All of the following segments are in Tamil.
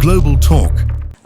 Global Talk.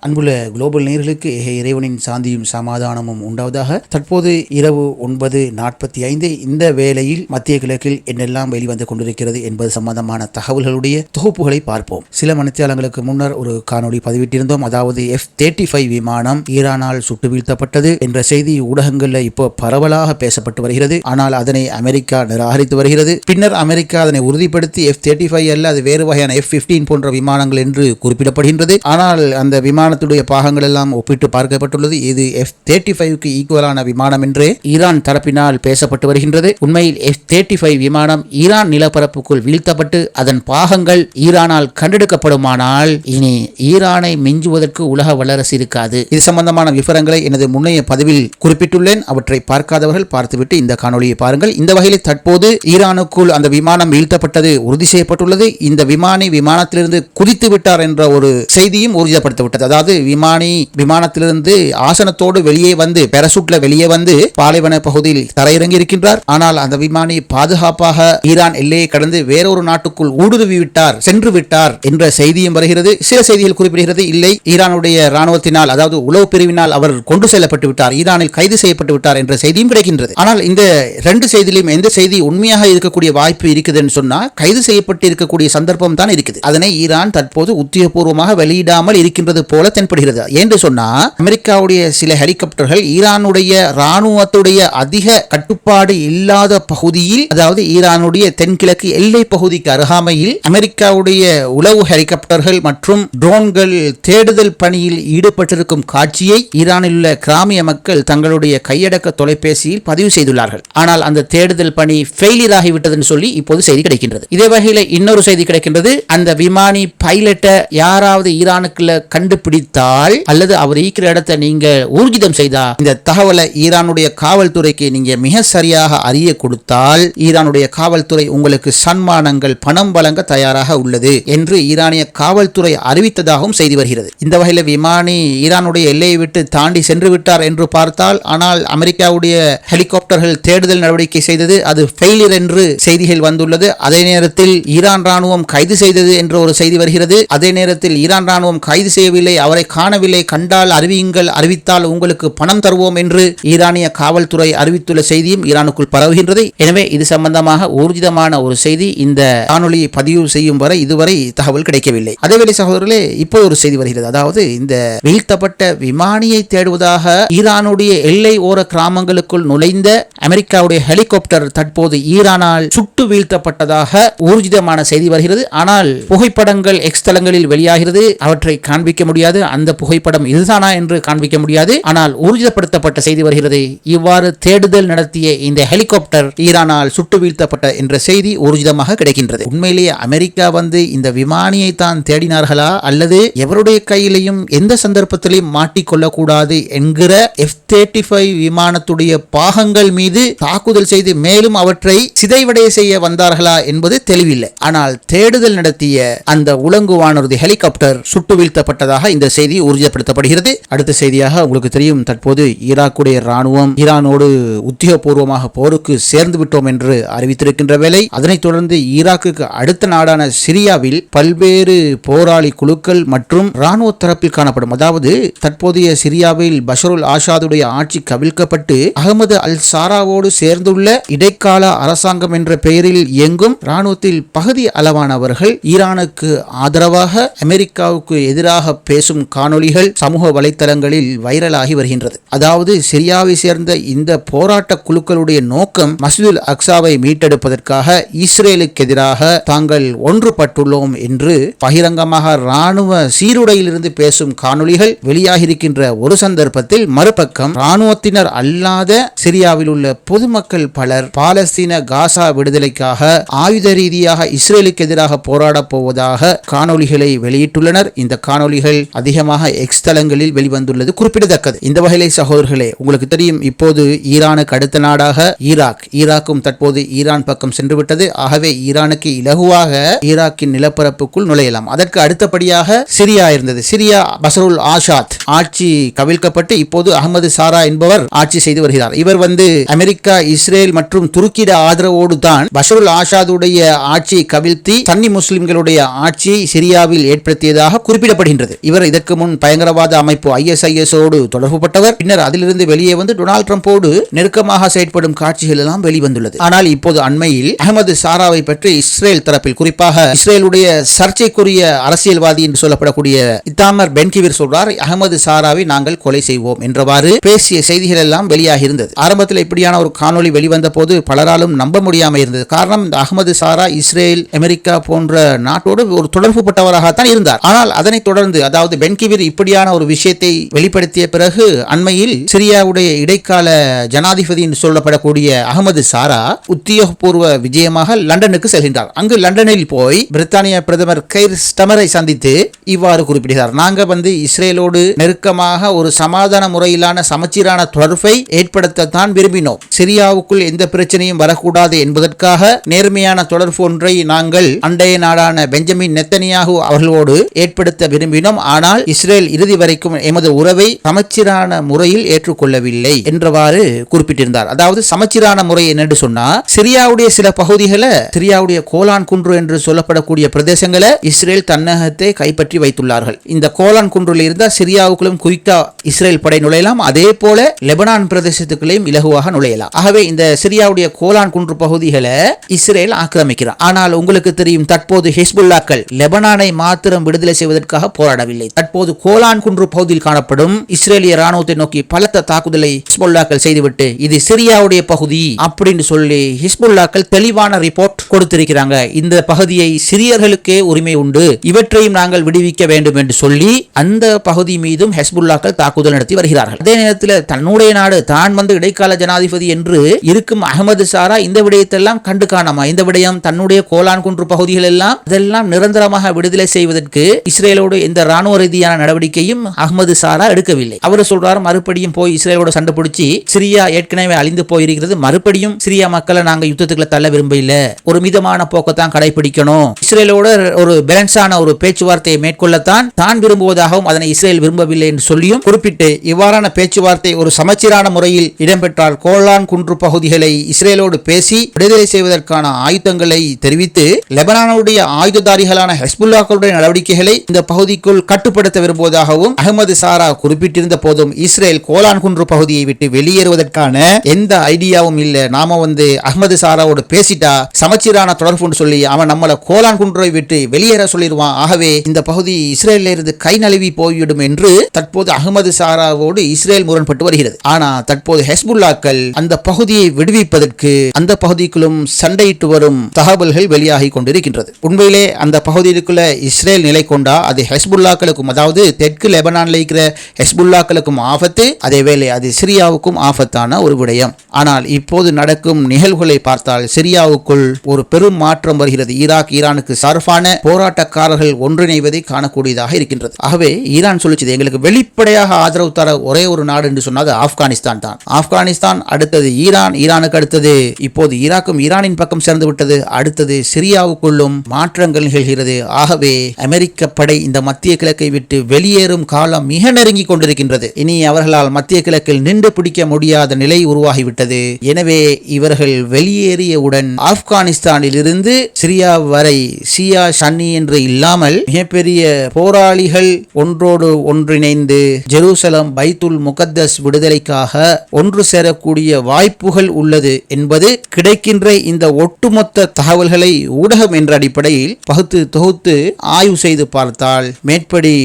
அன்புள்ள குளோபல் நேயர்களுக்கு இறைவனின் சாந்தியும் சமாதானமும் உண்டாவதாக. தற்போது இரவு 9:45 இந்த வேளையில் மத்திய கிழக்கில் என்னெல்லாம் வெளிவந்து கொண்டிருக்கிறது என்பது சம்பந்தமான தகவல்களுடைய தொகுப்புகளை பார்ப்போம். சில மணித்தியாலங்களுக்கு முன்னர் ஒரு காணொளி பதிவிட்டிருந்தோம். அதாவது F-35 விமானம் ஈரானால் சுட்டு வீழ்த்தப்பட்டது என்ற செய்தி ஊடகங்களில் இப்போ பரவலாக பேசப்பட்டு வருகிறது. ஆனால் அதனை அமெரிக்கா நிராகரித்து வருகிறது. பின்னர் அமெரிக்கா அதனை உறுதிப்படுத்தி F-35 அல்ல, அது வேறு வகையான F-15 போன்ற விமானங்கள் என்று குறிப்பிடப்படுகின்றது. ஆனால் அந்த விமானத்துடைய பாகங்கள் எல்லாம் ஒப்பிட்டு பார்க்கப்பட்டுள்ளது. இது F-35க்கு ஈக்குவலான விமானம் என்று ஈரான் தரப்பினால் பேசப்பட்டு வருகின்றது. உண்மையில் F-35 விமானம் ஈரான் நிலப்பரப்புக்குள் வீழ்த்தப்பட்டு அதன் பாகங்கள் ஈரானால் கண்டெடுக்கப்படுமானால் இனி ஈரானை மிஞ்சுவதற்கு உலக வல்லரசு இருக்காது. இது சம்பந்தமான விவரங்களை எனது முன்னைய பதிவில் குறிப்பிட்டுள்ளேன். அவற்றை பார்க்காதவர்கள் பார்த்துவிட்டு இந்த காணொலியை பாருங்கள். இந்த வகையில் தற்போது ஈரானுக்குள் அந்த விமானம் வீழ்த்தப்பட்டது உறுதி செய்யப்பட்டுள்ளது. இந்த விமானி விமானத்திலிருந்து குதித்து விட்டார் என்ற ஒரு செய்தியும் உறுதிப்படுத்தப்பட்டது. அதாவது விமானி விமானத்திலிருந்து ஆசனத்தோடு வெளியே வந்து பேரசூட்ல வெளியே வந்து பாலைவன பகுதியில் தரையிறங்கி இருக்கின்றார். ஆனால் அந்த விமானி பாதுகாப்பாக ஈரான் எல்லையை கடந்து வேறொரு நாட்டுக்குள் ஊடுருவி விட்டார், சென்று விட்டார் என்ற செய்தியும் வருகிறது. சில செய்திகள் குறிப்பிடுகிறது, இல்லை ஈரானுடைய ராணுவத்தினால், அதாவது உளவு பிரிவினால் அவர் கொண்டு செல்லப்பட்டு விட்டார், ஈரானில் கைது செய்யப்பட்டு விட்டார் என்ற செய்தியும் கிடைக்கின்றது. ஆனால் இந்த ரெண்டு செய்தியிலும் எந்த செய்தி உண்மையாக இருக்கக்கூடிய வாய்ப்பு இருக்குதுன்னு சொன்னா கைது செய்யப்பட்டு இருக்கக்கூடிய சந்தர்ப்பம் தான் இருக்குது. அதனை ஈரான் தற்போது உத்தியோகபூர்வமாக வெளியிடாமல் இருக்கின்றது போல தென்படுகிறது. என்று சொன்னா அமெரிக்காவுடைய சில ஹெலிகாப்டர்கள் ஈரானுடைய ராணுவத்துடைய அதிக கட்டுப்பாடு இல்லாத பகுதியில், அதாவது ஈரானுடைய தென்கிழக்கு எல்லை பகுதிக்கு அருகாமையில் அமெரிக்காவுடைய உளவு ஹெலிகாப்டர்கள் மற்றும் ட்ரோன்கள் தேடுதல் பணியில் ஈடுபட்டிருக்கும் காட்சியை ஈரானில் உள்ள கிராமிய மக்கள் தங்களுடைய கையடக்க தொலைபேசியில் பதிவு செய்துள்ளார்கள். ஆனால் அந்த தேடுதல் பணி ஃபெயிலியர் ஆகிவிட்டதுன்னு சொல்லி இப்போது செய்தி கிடைக்கின்றது. இதே வகையில் இன்னொரு செய்தி கிடைக்கின்றது. அந்த விமானி பைலட்டை யாராவது ஈரானுக்குள்ள கண்டுபிடித்தால் அல்லது அவர் இருக்கிற இடத்தை நீங்க ஊர்ஜிதம் செய்தா இந்த தகவலை ஈரானுடைய காவல்துறைக்கு நீங்க மிக சரியாக அறிய கொடுத்தால் ஈரானுடைய காவல்துறை உங்களுக்கு சன்மானங்கள் பணம் வழங்க தயாராக உள்ளது என்று ஈரானிய காவல்துறை அறிவித்ததாகவும் செய்தி வருகிறது. இந்த வகையில் விமானி ஈரானுடைய எல்லையை விட்டு தாண்டி சென்று விட்டார் என்று பார்த்தால், ஆனால் அமெரிக்காவுடைய ஹெலிகாப்டர்கள் தேடுதல் நடவடிக்கை செய்தது, அது ஃபெயிலியர் என்று செய்திகள் வந்துள்ளது. அதே நேரத்தில் ஈரான் ராணுவம் கைது செய்தது என்ற ஒரு செய்தி வருகிறது. அதே நேரத்தில் ஈரான் ராணுவம் கைது செய்யவில்லை, அவரை காணவில்லை, கண்டால் அறிவியுங்கள், அறிவித்தால் உங்களுக்கு பணம் தருவோம் என்று ஈரானிய காவல்துறை அறிவித்துள்ள செய்தியும் ஈரானுக்குள் பரவுகின்றது. எனவே இது சம்பந்தமாக ஊர்ஜிதமான ஒரு செய்தி இந்த காணொலியை பதிவு செய்யும் வரை இதுவரை தகவல் கிடைக்கவில்லை. அதேவேளை சகோதரர்களே, இப்போ ஒரு செய்தி வருகிறது. அதாவது இந்த வீழ்த்தப்பட்ட விமானியை தேடுவதாக ஈரானுடைய எல்லை ஓர கிராமங்களுக்குள் நுழைந்த அமெரிக்காவுடைய ஹெலிகாப்டர் தற்போது ஈரானால் சுட்டு வீழ்த்தப்பட்டதாக ஊர்ஜிதமான செய்தி வருகிறது. ஆனால் புகைப்படங்கள் எக்ஸ் தளங்களில் வெளியாகிறது. அவற்றை காண்பிக்க முடியாது. அந்த புகைப்படம் இதுதானா என்று காண்பிக்க முடியாது. ஆனால் ஊர்ஜிதப்படுத்தப்பட்ட செய்தி வருகிறது. இவ்வாறு தேடுதல் நடத்திய இந்த ஹெலிகாப்டர் ஈரானால் சுட்டு வீழ்த்தப்பட்ட என்ற செய்தி ஊர்ஜிதமாக கிடைக்கின்றது. உண்மையிலேயே அமெரிக்கா இந்த விமானியை தான் தேடினார்களா அல்லது எவருடைய கையிலையும் எந்த சந்தர்ப்பத்திலையும் மாட்டிக்கொள்ளக்கூடாது என்கிற F-35 விமானத்துடைய பாகங்கள் மீது தாக்குதல் செய்து மேலும் அவற்றை சிதைவடைய செய்ய வந்தார்களா என்பது தெளிவில்லை. ஆனால் தேடுதல் நடத்திய அந்த உலங்கு வானூர்தி ஹெலிகாப்டர் சுட்டு வீழ்த்தப்பட்டதாக இந்த செய்தி உறுதிப்படுத்தப்படுகிறது. அடுத்த செய்தியாக உங்களுக்கு தெரியும், தற்போது ஈராக்குடைய ராணுவம் ஈரானோடு உத்தியோகபூர்வமாக போருக்கு சேர்ந்து விட்டோம் என்று அறிவித்திருக்கின்ற வேளை, அதனைத் தொடர்ந்து ஈராக்குக்கு அடுத்த நாடான சிரியாவில் பல்வேறு போராளி குழுக்கள் மற்றும் ராணுவ தரப்பில் காணப்படும், அதாவது தற்போதைய சிரியாவில் பஷருல் ஆசாதுடைய ஆட்சி கவிழ்க்கப்பட்டு அகமது அல் சாராவோடு சேர்ந்துள்ள இடைக்கால அரசாங்கம் என்ற பெயரில் இயங்கும் ராணுவத்தில் பகுதி அளவானவர்கள் ஈரானுக்கு ஆதரவாக அமெரிக்காவுக்கு எதிராக பேசும் காணொளிகள் சமூக வலைத்தளங்களில் வைரலாகி வருகின்றது. அதாவது சிரியாவை சேர்ந்த இந்த போராட்ட குழுக்களுடைய நோக்கம் மஸ்ஜிதுல் அக்ஸாவை மீட்டெடுப்பதற்காக இஸ்ரேலுக்கு எதிராக தாங்கள் ஒன்றுபட்டுள்ளோம் என்று பகிரங்கமாக ராணுவ சீருடையிலிருந்து பேசும் காணொளிகள் வெளியாகியிருக்கின்ற ஒரு சந்தர்ப்பத்தில், மறுபக்கம் ராணுவத்தினர் அல்லாத சிரியாவில் உள்ள பொதுமக்கள் பலர் பாலஸ்தீன காசா விடுதலைக்காக ஆயுத ரீதியாக இஸ்ரேலுக்கு எதிராக போராடப் போவதாக காணொளிகளை வெளியிட்டுள்ளனர். இந்த காணொளிகள் அதிகமாக எக்ஸ் தளங்களில் வெளிவந்துள்ளது குறிப்பிடத்தக்கது. இந்த வகையிலே சகோதரர்களே, உங்களுக்கு தெரியும் இப்போது ஈரானுக்கு அடுத்த நாடாக ஈராக்கும் தற்போது ஈரான் பக்கம் சென்றுவிட்டது. ஆகவே ஈரானுக்கு இலகுவாக ஈராக்கின் நிலப்பரப்புக்குள் நுழையலாம். அதற்கு அடுத்தபடியாக சிரியா இருந்தது. சிரியா பஷருல் ஆசாத் ஆட்சி கவிழ்க்கப்பட்டு இப்போது அகமது சாரா என்பவர் ஆட்சி செய்து வருகிறார். இவர் அமெரிக்கா, இஸ்ரேல் மற்றும் துருக்கிய ஆதரவோடு தான் பஷருல் ஆசாதுடைய ஆட்சியை கவிழ்த்தி சன்னி முஸ்லிம்களுடைய ஆட்சியை சிரியாவில் ஏற்படுத்தியதாக குறிப்பிடப்படுகின்றது. இவர் இதற்கு முன் பயங்கரவாத அமைப்பு ISIS ஓடு தொடர்புபட்டவர். பின்னர் அதிலிருந்து வெளியே வந்து டொனால்ட் ட்ரம்போடு நெருக்கமாக செயற்படும் காட்சிகள் எல்லாம் வெளிவந்துள்ளது. ஆனால் இப்போது அண்மையில் அகமது சாராவை பற்றி இஸ்ரேல் தரப்பில், குறிப்பாக இஸ்ரேலுடைய சர்ச்சைக்குரிய அரசியல்வாதி என்று சொல்லப்படக்கூடிய இத்தாமர் பென்கிவிர் சொல்றார், அகமது சாராவை நாங்கள் கொலை செய்வோம் என்றவாறு பேசிய செய்திகள் எல்லாம் வெளியாகி இருந்தது. ஆரம்பத்தில் இப்படியான ஒரு காணொலி வெளிவந்த போது பலராலும் நம்ப முடியாமல் இருந்தது. காரணம், இந்த அகமது சாரா இஸ்ரேல், அமெரிக்கா போன்ற நாட்டோடு ஒரு தொடர்பு பட்டவராகத்தான் இருந்தார். ஆனால் அதனைத் தொடர்ந்து, அதாவது பென்கிவிர் இப்படியான ஒரு விஷயத்தை வெளிப்படுத்திய பிறகு அண்மையில் சிரியாவுடைய இடைக்கால ஜனாதிபதி என்று சொல்லப்படக்கூடிய அகமது சாரா உத்தியோகபூர்வ விஜயமாக லண்டனுக்கு செல்கின்றார். அங்கு லண்டனில் போய் பிரித்தானிய பிரதமர் கெய்ர் ஸ்டமரை சந்தித்து இவ்வாறு குறிப்பிடுகிறார், நாங்க இஸ்ரேலோடு நெருக்கமாக ஒரு சமாதான முறையிலான சமச்சீரான தொடர்பை ஏற்படுத்தத்தான் விரும்பினோம். சிரியாவுக்குள் எந்த பிரச்சனையும் வரக்கூடாது என்பதற்காக நேர்மையான தொடர்பு ஒன்றை நாங்கள் அண்டைய நாடான பெஞ்சமின் நெத்தனியாகு அவர்களோடு ஏற்படுத்த விரும்பினோம். ஆனால் இஸ்ரேல் இறுதி வரைக்கும் எமது உறவை சமச்சீரான முறையில் ஏற்றுக்கொள்ளவில்லை என்றவாறு குறிப்பிட்டிருந்தார். அதாவது சமச்சீரான முறை என்னென்று சொன்னா, சிரியாவுடைய சில பகுதிகளை, சிரியாவுடைய கோலான் குன்று என்று சொல்லப்படக்கூடிய பிரதேசங்களை இஸ்ரேல் தன்னகத்தை கைப்பற்றி வைத்துள்ளார்கள். இந்த கோலான் குன்றில் இருந்தால் சிரியாவுக்குள்ளும் குயிக்கா இஸ்ரேல் படை நுழையலாம். அதே போல லெபனான் பிரதேசத்துக்குள்ளேயும் இலகுவாக நுழையலாம். ஆகவே இந்த சிரியாவுடைய கோலான் குன்று பகுதிகளை இஸ்ரேல் ஆக்கிரமிக்கிறார். ஆனால் உங்களுக்கு தெரியும், தற்போது ஹிஸ்புல்லாக்கள் லெபனானை மாத்திரம் விடுதலை செய்வதற்காக போராடவில்லை. தற்போது கோலான் குன்று பகுதியில் காணப்படும் இஸ்ரேலிய ராணுவத்தை நோக்கி பலத்த தாக்குதலை ஹிஸ்புல்லாக்கள் செய்துவிட்டு இது சிரியாவுடைய பகுதி அப்படின்னு சொல்லி ஹிஸ்புல்லாக்கள் தெளிவான ரிப்போர்ட் கொடுத்திருக்கிறாங்க. இந்த பகுதியை சிரியர்களுக்கே உரிமை உண்டு, இவற்றையும் நாங்கள் விடுவிக்க வேண்டும் என்று சொல்லி அந்த பகுதி மீதும் ஹிஸ்புல்லாக்கள் தாக்குதல் நடத்தி வருகிறார்கள். அதே நேரத்தில் தன்னுடைய நாடு தான் இடைக்கால ஜனாதிபதி என்று இருக்கும் அகமது சாரா இந்த விடயத்தெல்லாம் கண்டு காணாமா, இந்த விடயம் தன்னுடைய கோலான் குன்று பகுதிகள் எல்லாம் இதெல்லாம் நிரந்தரமாக விடுதலை செய்வதற்கு இஸ்ரேலோடு எந்த ராணுவ ரீதியான நடவடிக்கையும் அகமது சாரா எடுக்கவில்லை. அவர் சொல்றார், மறுபடியும் போய் இஸ்ரேலோட சண்டை பிடிச்சி சிரியா ஏற்கனவே அழிந்து போயிருக்கிறது, மறுபடியும் சிரியா மக்களை நாங்க யுத்தத்துக்குள்ள தள்ள விரும்பல, ஒரு மிதமான போக்கத்தான் கடைபிடிக்கணும், இஸ்ரேலோட ஒரு பேலன்ஸான ஒரு பேச்சுவார்த்தையை மேற்கொள்ளத்தான் தான் விரும்புவதாகவும் அதனை இஸ்ரேல் விரும்பவில்லை என்று சொல்லியும் குறிப்பிட்டு, இவ்வாறான பேச்சுவார்த்தை ஒரு சமச்சீரான முறையில் இடம்பெற்றால் கோலான் குன்று பகுதிகளை இஸ்ரேலோடு பேசி விடுதலை செய்வதற்கான ஆயுதங்களை தெரிவித்து லெபனானுடைய ஆயுததாரிகளான ஹிஸ்புல்லாக்களுடைய நடவடிக்கைகளை இந்த பகுதிக்குள் கட்டுப்படுத்த விரும்புவதாகவும் அகமது சாரா குறிப்பிட்டிருந்த போதும் இஸ்ரேல் கோலான் குன்று பகுதியை விட்டு வெளியேறுவதற்கான எந்த ஐடியாவும் இல்ல, நாம அகமது சாராவோடு பேசிட்டா சமச்சீரான தொடர்பு சொல்லி அவன் நம்மளை கோலான் குன்றை விட்டு வெளியேற சொல்லிடுவான், ஆகவே இந்த பகுதி இஸ்ரேலில் இருந்து கை நழுவி போய்விடும் என்று தற்போது அகமது சாராவோடு இஸ்ரேல் முரண்பட்டு வருகிறது. ஆனா தற்போது ஹிஸ்புல்லாக்கள் அந்த பகுதியை விடுவிப்பதற்கு அந்த பகுதிக்குள்ளும் சண்டையிட்டு வரும் தகவல்கள் வெளியாகி கொண்டிருக்கின்றது. உண்மையிலே அந்த பகுதிக்குள்ள இஸ்ரேல் நிலை கொண்டா அது ஹிஸ்புல்லாக்களுக்கும், அதாவது தெற்கு லெபனான்ல இருக்கிற ஹிஸ்புல்லாக்களுக்கும் ஆபத்து, அதேவேளை அது சிரியாவுக்கும் ஆபத்தான ஒரு விடயம். ஆனால் இப்போது நடக்கும் நிகழ்வுகளை பார்த்தால் சிரியாவுக்குள் ஒரு பெரும் மாற்றம் வருகிறது. ஈரானுக்கு சார்பான போராட்டக்காரர்கள் ஒன்றிணைவதை காணக்கூடியதாக இருக்கின்றது. ஆகவே ஈரான் சொல்லிச்சது, எங்களுக்கு வெளிப்படையாக ஆதரவு தர ஒரே ஒரு நாடு என்று சொன்னது ஆப்கானிஸ்தான் தான். ஆப்கானிஸ்தான், அடுத்தது ஈரானுக்கு அடுத்தது இப்போது ஈரானின் பக்கம் சேர்ந்து விட்டது. அடுத்தது சிரியாவுக்குள்ளும் மாற்றங்கள் நிகழ்கிறது. ஆகவே அமெரிக்க படை இந்த மத்திய கிழக்கை விட்டு வெளியேறும் காலம் மிக நெருங்கி கொண்டிருக்கின்றது. இனி அவர்களால் மத்திய கிழக்கில் நின்று பிடிக்க முடியாத நிலை உருவாகிவிட்டது. எனவே இவர்கள் வெளியேறியவுடன் ஆப்கானிஸ்தானில் இருந்து சிரியா வரை ஷியா சன்னி என்று இல்லாமல் மிகப்பெரிய போராளிகள் ஒன்றோடு ஒன்றிணைந்து ஜெருசலம் பைத்துல் முகத்தஸ் விடுதலைக்காக ஒன்று சேரக்கூடிய வாய்ப்புகள் உள்ளது என்பது கிடைக்கின்ற இந்த ஒட்டுமொத்த தகவல்களை ஊடகம் என்ற அடிப்படையில் பகுத்து தொகுத்து ஆய்வு செய்து பார்த்தால் மேற்படி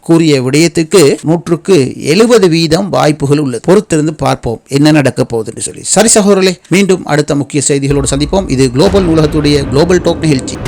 கூறிய விடயத்துக்கு 170% வாய்ப்புகள் உள்ளது. பொறுத்திருந்து பார்ப்போம் என்ன நடக்க போகுது என்று சொல்லி. சரி சகோதரர்களே, மீண்டும் அடுத்த முக்கிய செய்திகளோடு சந்திப்போம். இது குளோபல் நூலகத்துடைய குளோபல் டாக் நிகழ்ச்சி.